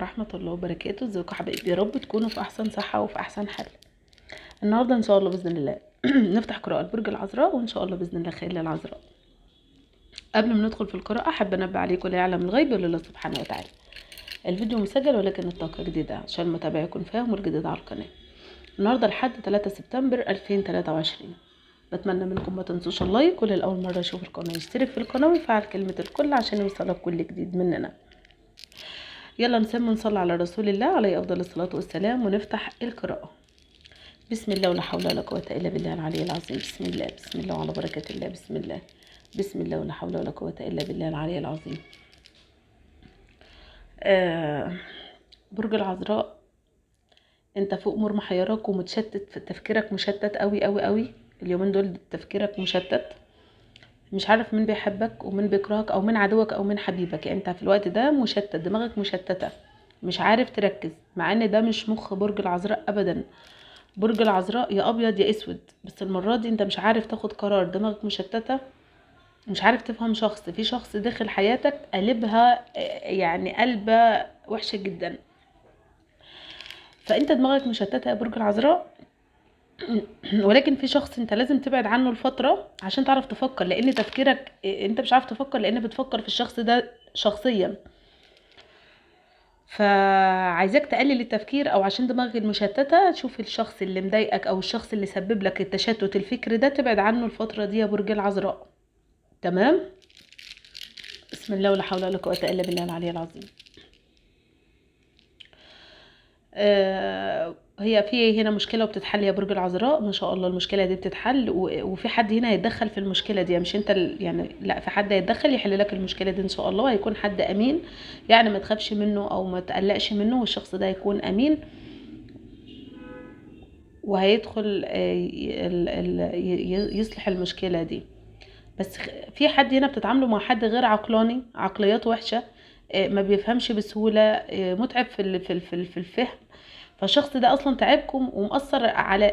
ورحمة الله وبركاته. ازيكم يا حبايبي؟ يا رب تكونوا في احسن صحة وفي احسن حال. النهاردة ان شاء الله باذن الله نفتح قراءة برج العذراء، وان شاء الله باذن الله خير للعذراء. قبل ما ندخل في القراءة حابة انبه عليكم لا يعلم الغيب الا الله سبحانه وتعالى. الفيديو مسجل ولكن الطاقة جديدة عشان المتابع يكون فاهم والجديد على القناة. النهاردة لحد 3 سبتمبر 2023. بتمنى منكم ما تنسوش اللايك، واللي لأول مرة يشوف القناة يشترك في القناة ويفعل كلمة الكل عشان يوصلك كل جديد مننا. يلا نسمي ونصلي على رسول الله عليه افضل الصلاة والسلام ونفتح القراءة. بسم الله ولا حول ولا قوة الا بالله العلي العظيم. بسم الله بسم الله وعلى بركة الله. بسم الله بسم الله ولا حول ولا قوة الا بالله العلي العظيم. برج العذراء، انت في امور محيراك ومتشتت، في تفكيرك مشتت قوي قوي قوي اليومين دول. تفكيرك مشتت، مش عارف مين بيحبك ومين بيكرهك او مين عدوك او مين حبيبك. يعني انت في الوقت ده مشتت، دماغك مشتتة، مش عارف تركز، مع ان ده مش مخ برج العذراء ابدا. برج العذراء يا ابيض يا اسود، بس المرة دي انت مش عارف تاخد قرار، دماغك مشتتة، مش عارف تفهم شخص. في شخص داخل حياتك قلبها يعني قلبة وحشة جدا، فانت دماغك مشتتة يا برج العذراء. ولكن في شخص انت لازم تبعد عنه الفترة عشان تعرف تفكر، لان تفكيرك انت مش عارف تفكر لان بتفكر في الشخص ده شخصيا. فعايزاك تقلل التفكير، او عشان دماغك المشتتة تشوف الشخص اللي مضايقك او الشخص اللي سبب لك التشتت الفكري ده، تبعد عنه الفترة دي يا برج العذراء. تمام. بسم الله ولا حول ولا قوة الا بالله العلي العظيم. هي في هنا مشكله وبتتحل يا برج العذراء، ما شاء الله المشكله دي بتتحل، وفي حد هنا هيتدخل في المشكله دي، مش انت يعني لا، في حد هيتدخل يحل لك المشكله دي ان شاء الله، هيكون حد امين. يعني ما تخافش منه او ما تقلقش منه، والشخص ده هيكون امين وهيدخل يصلح المشكله دي. بس في حد هنا بتتعاملوا مع حد غير عقلاني، عقليات وحشه، ما بيفهمش بسهوله، متعب في الفهم. فالشخص ده اصلا تعبكم ومأثر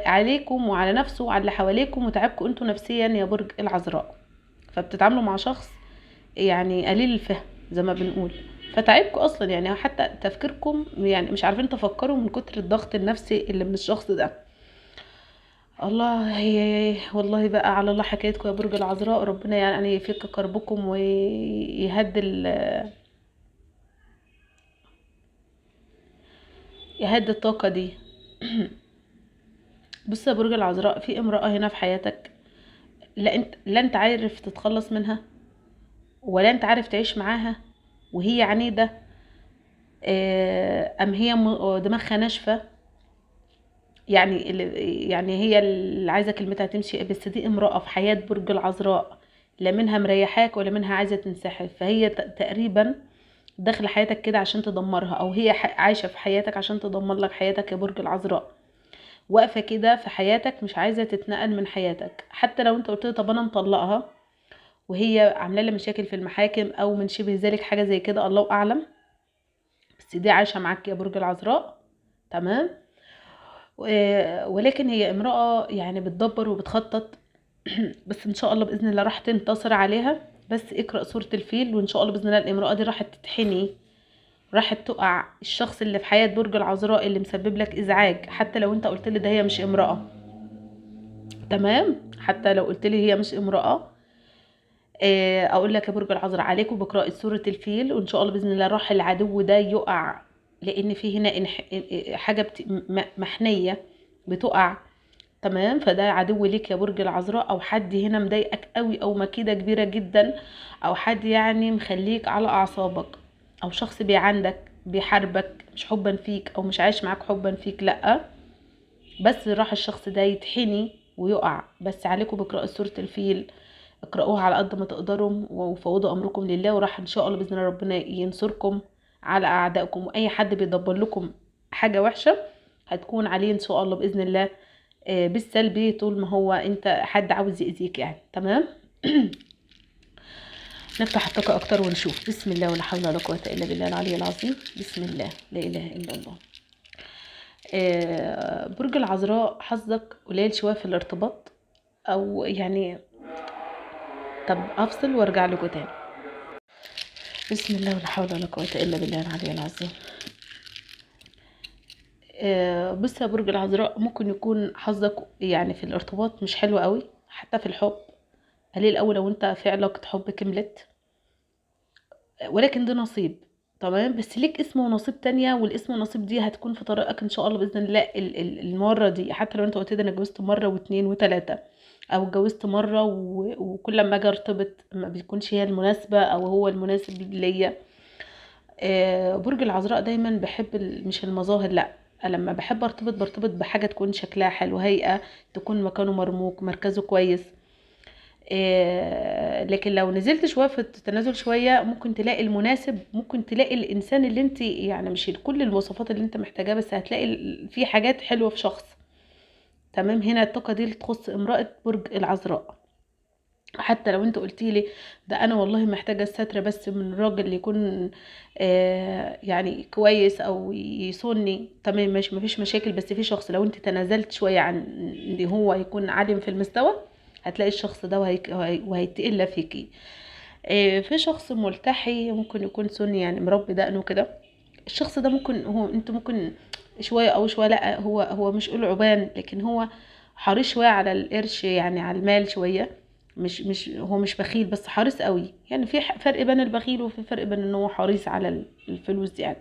عليكم وعلى نفسه وعلى اللي حواليكم، وتعبكم انتوا نفسيا يا برج العذراء. فبتتعاملوا مع شخص يعني قليل الفهم زي ما بنقول، فتعبكم اصلا، يعني حتى تفكيركم يعني مش عارفين تفكروا من كتر الضغط النفسي اللي من الشخص ده. الله، والله بقى على الله حكايتكم يا برج العذراء. ربنا يعني يفك كربكم يهدي الطاقة دي. بص يا برج العذراء، في امرأة هنا في حياتك، لا انت عارف تتخلص منها ولا انت عارف تعيش معاها، وهي عنيدة، ام هي دماغها ناشفة. يعني هي اللي عايزة كلمتها تمشي، بس دي امرأة في حياة برج العذراء لا منها مريحاك ولا منها عايزة تنسحب. فهي تقريبا داخل حياتك كده عشان تدمرها، او هي عايشة في حياتك عشان تدمر لك حياتك يا برج العذراء. واقفة كده في حياتك مش عايزة تتنقل من حياتك، حتى لو انت قلت لها طب انا مطلقها وهي عامله لي مشاكل في المحاكم او من شبه ذلك، حاجه زي كده الله اعلم، بس دي عايشه معاك يا برج العذراء. تمام. ولكن هي امراه يعني بتدبر وبتخطط. بس ان شاء الله باذن الله راح تنتصر عليها. بس اقرا سوره الفيل، وان شاء الله باذن الله الامراه دي راح تتحني، راح تقع الشخص اللي في حياه برج العذراء اللي مسبب لك ازعاج. حتى لو انت قلت لي ده هي مش امراه، تمام، حتى لو قلت لي هي مش امراه، اقول لك يا برج العذراء عليكم بقراءة سورة الفيل، وان شاء الله باذن الله راح العدو ده يقع. لان في هنا حاجة محنية بتقع. تمام. فده عدو ليك يا برج العذراء، او حد هنا مضايقك قوي، او مكيدة كبيرة جدا، او حد يعني مخليك على اعصابك، او شخص بيعندك بيحاربك مش حبا فيك، او مش عايش معاك حبا فيك، لا، بس راح الشخص ده يتحني ويقع. بس عليكم بقراءة سورة الفيل، اقرأوها على قد ما تقدروا وفوضوا امركم لله، وراح ان شاء الله باذن الله ربنا ينصركم على اعدائكم، واي حد بيدبر لكم حاجه وحشه هتكون عليه ان شاء الله باذن الله بالسلبي، طول ما هو انت حد عاوز يأذيك يعني. تمام. نفتح الطاقه اكتر ونشوف. بسم الله ولا حول ولا قوه الا بالله العلي العظيم. بسم الله لا اله الا الله. برج العذراء، حظك قليل شويه في الارتباط، او يعني، طب افصل وارجع لكم تاني. بسم الله ولا حول ولا قوة الا بالله العلي العظيم. بص يا برج العذراء، ممكن يكون حظك يعني في الارتباط مش حلو قوي، حتى في الحب قليل قوي لو انت في علاقة حب كملت، ولكن ده نصيب. تمام، بس ليك اسم ونصيب تانية، والاسم والنصيب دي هتكون في طريقك ان شاء الله باذن الله. المره دي حتى لو انت قلت لي انا اتجوزت مره واتنين وتلاته، او اتجوزت مره وكل ما اجي ارتبط ما بيكونش هي المناسبه او هو المناسب ليا. برج العذراء دايما بحب مش المظاهر، لا، لما بحب ارتبط برتبط بحاجه تكون شكلها حلو، هيئه، تكون مكانه مرموق، مركزه كويس. لكن لو نزلت شويه في التنازل شويه ممكن تلاقي المناسب، ممكن تلاقي الانسان اللي انت يعني مش كل المواصفات اللي انت محتاجاها، بس هتلاقي في حاجات حلوه في شخص. تمام، هنا الطاقه دي اللي تخص امراه برج العذراء. حتى لو انت قلتي لي ده انا والله محتاجه الستر بس من راجل يكون يعني كويس او يصوني، تمام ماشي مفيش مشاكل، بس في شخص لو انت تنازلت شويه عن اللي هو يكون عالم في المستوى هتلاقي الشخص ده وهيتقل فيكي. في شخص ملتحي ممكن يكون سني يعني مربي دقنه كده، الشخص ده ممكن هو انت ممكن شويه او شويه، لا هو مش قلعبان، لكن هو حريص شويه على القرش، يعني على المال شويه، مش هو مش بخيل بس حريص قوي، يعني في فرق بين البخيل وفي فرق بين ان هو حريص على الفلوس دي يعني.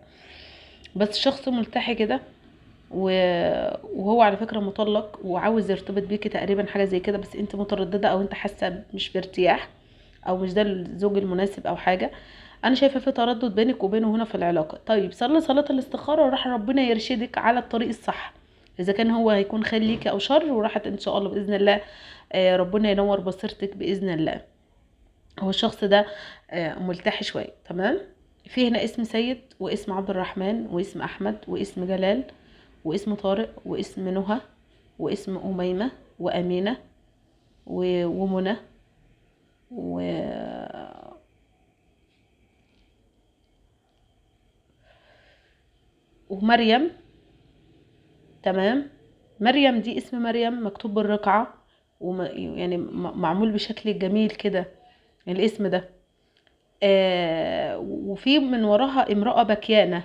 بس شخص ملتحي كده وهو على فكرة مطلق وعاوز يرتبط بيكي تقريبا حاجة زي كده، بس انت مترددة او انت حاسة مش بارتياح او مش ده الزوج المناسب او حاجة. انا شايفة في تردد بينك وبينه هنا في العلاقة. طيب صلي صلاة الاستخارة وراح ربنا يرشدك على الطريق الصح، اذا كان هو هيكون خير ليكي او شر، وراحت ان شاء الله باذن الله ربنا ينور بصيرتك باذن الله. هو الشخص ده ملتحي شوية. تمام، في هنا اسم سيد واسم عبد الرحمن واسم احمد واسم جلال واسم طارق واسم نهى واسم أميمة وأمينة ومنى و... ومريم. تمام، مريم دي اسم مريم مكتوب بالرقعة يعني معمول بشكل جميل كده الاسم ده. وفي من وراها امرأة بكيانة.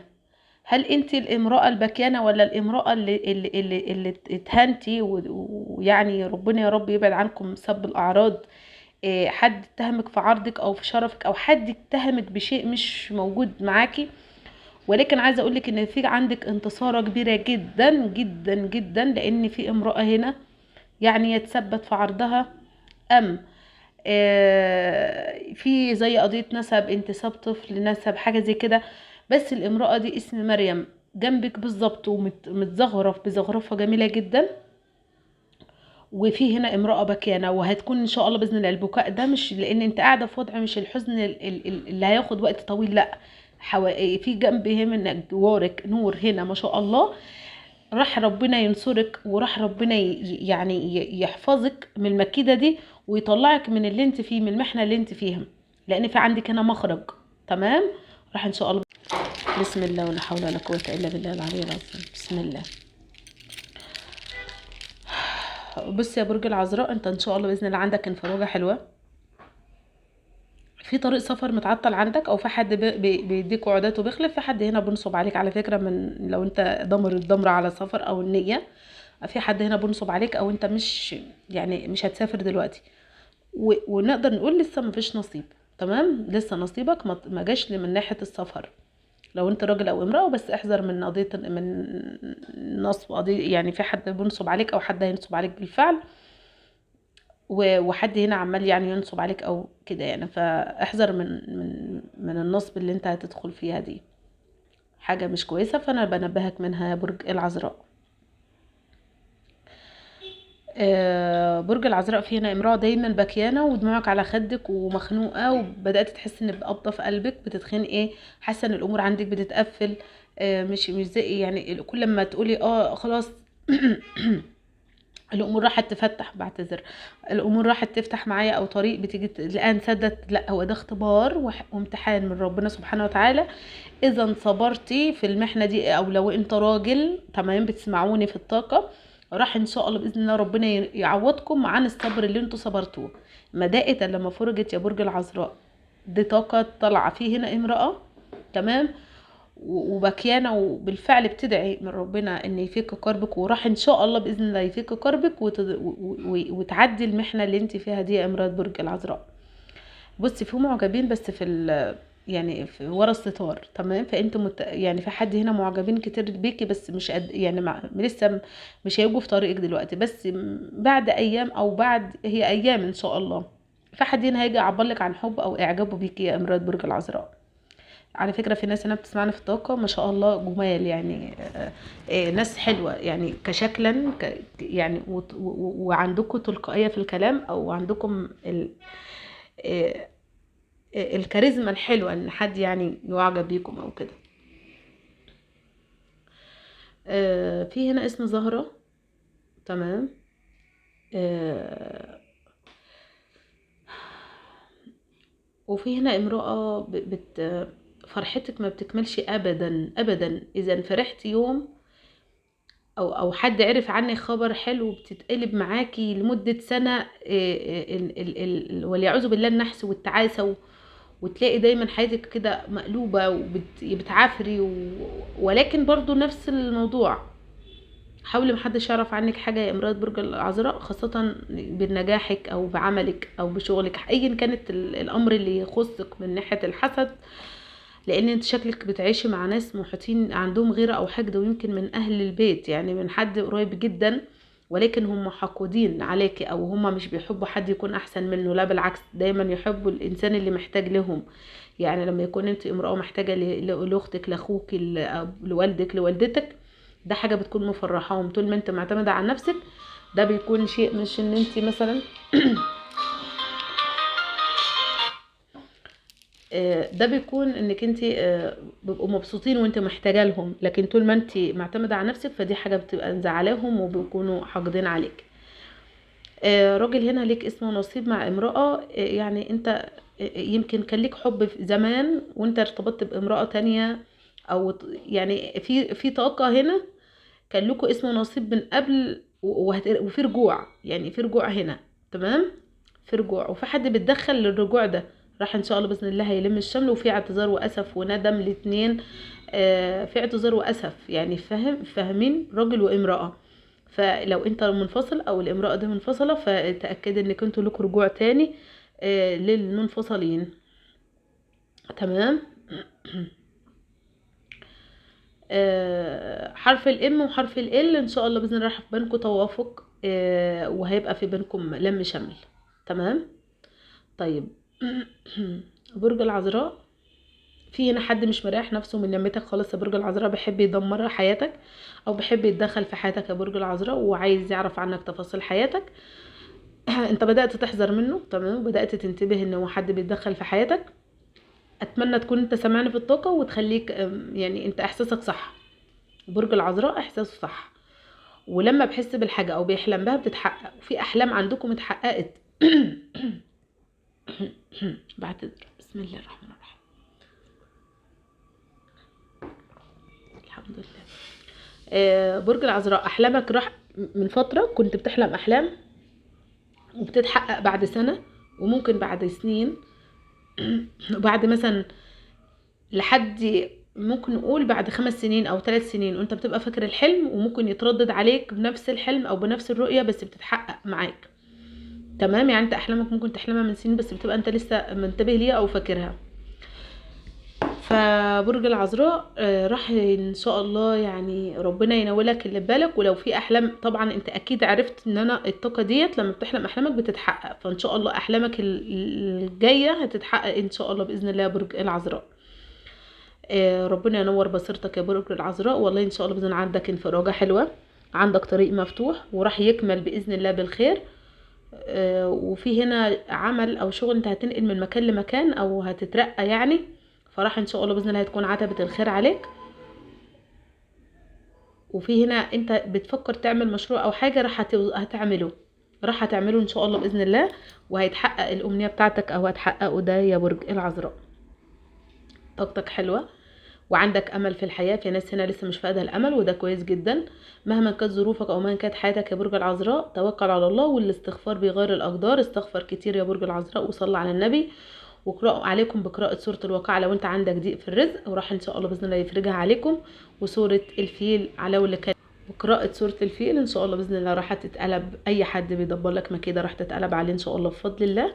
هل انت الامرأة البكيانة ولا الامرأة اللي اتهنتي ويعني ربنا يا رب يبعد عنكم سب الأعراض، حد اتهمك في عرضك او في شرفك او حد اتهمك بشيء مش موجود معاكي، ولكن عايزه اقولك ان في عندك انتصاره كبيره جدا جدا جدا، لان في امراه هنا يعني يتثبت في عرضها، ام في زي قضيه نسب، انتساب طفل نسب حاجه زي كده. بس الامراه دي اسم مريم جنبك بالظبط ومتزغرف بزغرفه جميله جدا، وفي هنا امرأة بكيانة، وهتكون ان شاء الله باذن الله البكاء ده مش لان انت قاعدة في وضع مش الحزن اللي هياخد وقت طويل، لا، في جنب هنا جوارك نور هنا ما شاء الله، راح ربنا ينصرك وراح ربنا يعني يحفظك من المكيدة دي ويطلعك من اللي انت فيه، من المحنة اللي انت فيها، لان في عندك هنا مخرج. تمام، راح ان شاء الله. بسم الله ولا حول ولا قوة الا بالله العلي العظيم. بسم الله. بص يا برج العذراء، انت ان شاء الله باذن الله عندك انفراجه حلوه، في طريق سفر متعطل عندك، او في حد بيديك وعودات وبيخلف، في حد هنا بنصب عليك على فكره، من لو انت ضمر الضمر على سفر او النيه، في حد هنا بنصب عليك او انت مش يعني مش هتسافر دلوقتي، ونقدر نقول لسه مفيش نصيب. تمام، لسه نصيبك ما جاش من ناحيه السفر، لو انت راجل او امراه، بس احذر من قضيه من نصب قضيه، يعني في حد بينصب عليك او حد هينصب عليك بالفعل، وحد هنا عمال يعني ينصب عليك او كده يعني، فاحذر من النصب اللي انت هتدخل فيها دي، حاجة مش كويسة، فانا بنبهك منها يا برج العذراء. برج العذراء فيه هنا امرأة دايما بكيانة ودموعك على خدك ومخنوقة، وبدأت تحس ان بقبضة في قلبك، بتتخنقي، حاسة ان الامور عندك بتتقفل، مش زي يعني كل ما تقولي خلاص الامور راحت تفتح، بعتذر، الامور راحت تفتح معايا او طريق بتيجي الان سدت، لا، هو ده اختبار وامتحان من ربنا سبحانه وتعالى. اذا صبرتي في المحنه دي، او لو انت راجل تمام بتسمعوني في الطاقه، راح ان شاء الله باذن الله ربنا يعوضكم عن الصبر اللي انتوا صبرتوه. ما دقت الا لما فرجت يا برج العذراء، دي طاقه طالعه فيه هنا امراه. تمام، وبكيانة وبالفعل بتدعي من ربنا ان يفك كربك، وراح ان شاء الله باذن الله يفك كربك وتعدي المحنه اللي انت فيها دي يا امراض برج العذراء. بصي في معجبين بس يعني في ورا الستار، تمام؟ فانت يعني في حد هنا معجبين كتير بيكي، بس مش يعني لسه مش هيجوا في طريقك دلوقتي، بس بعد ايام او بعد هي ايام ان شاء الله في حد هنا هيجي يعبرلك عن حب او اعجابه بيكي يا امراض برج العذراء. على فكرة في ناس هنا بتسمعنا في الطاقة ما شاء الله جمال يعني، ناس حلوة يعني كشكلا يعني وعندكم تلقائية في الكلام، او عندكم آه، الكاريزما الحلوة ان حد يعني يعجب بيكم او كده. في هنا اسم زهرة، تمام؟ وفي هنا امرأة فرحتك ما بتكملش ابدا ابدا، اذا فرحت يوم او حد عرف عنك خبر حلو بتتقلب معاكي لمدة سنة، وليعوذ بالله النحس والتعاسة، وتلاقي دايما حياتك كده مقلوبة وبتعافري ولكن برضو نفس الموضوع. حاولي محدش يعرف عنك حاجة يا امراض برج العذراء، خاصة بنجاحك او بعملك او بشغلك، ايا كانت الامر اللي يخصك من ناحية الحسد، لان انت شكلك بتعيشي مع ناس محيطين عندهم غيرة او حقد، ويمكن من اهل البيت يعني من حد قريب جدا، ولكن هم حقودين عليكي او هم مش بيحبوا حد يكون احسن منه، لا بالعكس دايما يحبوا الانسان اللي محتاج لهم. يعني لما يكون انت امرأة محتاجة لاختك لاخوك لوالدك لوالدتك، ده حاجة بتكون مفرحاهم. طول ما انت معتمدة على نفسك ده بيكون شيء، مش ان انت مثلا ده بيكون انك انت بيبقوا مبسوطين وانت محتاجه لهم، لكن طول ما انت معتمده على نفسك فدي حاجه بتبقى مزعلاهم وبيكونوا حاقدين عليك. راجل هنا ليك اسمه نصيب مع امراه، يعني انت يمكن كان ليك حب في زمان وانت ارتبطت بامراه تانية، او يعني في طاقه هنا كان لكم اسمه نصيب من قبل وفي رجوع، يعني في رجوع هنا، تمام؟ في رجوع وفي حد بيتدخل للرجوع ده، راح ان شاء الله باذن الله هيلم الشمل، وفي اعتذار واسف وندم الاتنين. في اعتذار واسف يعني، فاهمين؟ راجل وامراه، فلو انت منفصل او الامراه دي منفصله فتاكد انك انتوا لكم رجوع تاني للمنفصلين، تمام؟ حرف الام وحرف ال ان شاء الله باذن الله راح في بينكم توافق، وهيبقى في بينكم لم شمل، تمام؟ طيب برج العذراء، في هنا حد مش مريح نفسه من نعمتك خالص يا برج العذراء، بيحب يدمر حياتك او بيحب يتدخل في حياتك يا برج العذراء، وعايز يعرف عنك تفاصيل حياتك. انت بدأت تحذر منه، تمام؟ وبدأت تنتبه ان هو حد بيتدخل في حياتك. اتمنى تكون انت سامعني في الطاقة وتخليك يعني انت احساسك صح، برج العذراء احساسه صح، ولما بحس بالحاجة او بيحلم بها بتتحقق، وفي احلام عندكم اتحققت. بعتذر، بسم الله الرحمن الرحيم، الحمد لله. برج العذراء احلامك راح من فترة، كنت بتحلم احلام وبتتحقق بعد سنة وممكن بعد سنين، وبعد مثلا لحد ممكن نقول بعد 5 سنين او 3 سنين وانت بتبقى فاكر الحلم، وممكن يتردد عليك بنفس الحلم او بنفس الرؤية بس بتتحقق معاك، تمام؟ يعني انت احلامك ممكن تحلمها من سنين بس بتبقى انت لسه منتبه ليها او فاكرها. فبرج العذراء راح ان شاء الله يعني ربنا ينولك اللي ببالك، ولو في احلام طبعا انت اكيد عرفت ان انا الطاقه ديت لما بتحلم احلامك بتتحقق، فان شاء الله احلامك الجايه هتتحقق ان شاء الله باذن الله يا برج العذراء. ربنا ينور بصيرتك يا برج العذراء، والله ان شاء الله باذن عندك انفراجه حلوه، عندك طريق مفتوح وراح يكمل باذن الله بالخير. وفي هنا عمل او شغل انت هتنقل من مكان لمكان او هتترقى يعني، فراح ان شاء الله باذن الله هتكون عتبة الخير عليك. وفي هنا انت بتفكر تعمل مشروع او حاجة راح هتعمله ان شاء الله باذن الله، وهيتحقق الامنية بتاعتك او هتحققه ده يا برج العذراء. طاقتك حلوة وعندك امل في الحياه، في ناس هنا لسه مش فاقده الامل وده كويس جدا. مهما كانت ظروفك او مهما كانت حياتك يا برج العذراء توكل على الله، والاستغفار بيغير الاقدار، استغفر كتير يا برج العذراء وصلى على النبي، وقراءة عليكم بقراءة سورة الواقعة لو انت عندك ضيق في الرزق، وراح ان شاء الله باذن الله يفرجها عليكم. وسورة الفيل على اللي كان وقراءة سورة الفيل ان شاء الله باذن الله راح تتقلب، اي حد بيدبر لك مكيده راح تتقلب عليه ان شاء الله بفضل الله.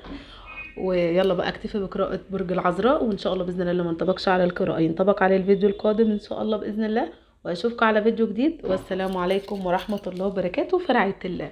ويلا بقى اكتفي بقراءة برج العذراء، وان شاء الله باذن الله اللي ما انطبقش على القراءة ينطبق عليه الفيديو القادم ان شاء الله باذن الله. واشوفكم على فيديو جديد، والسلام عليكم ورحمة الله وبركاته في رعاية الله.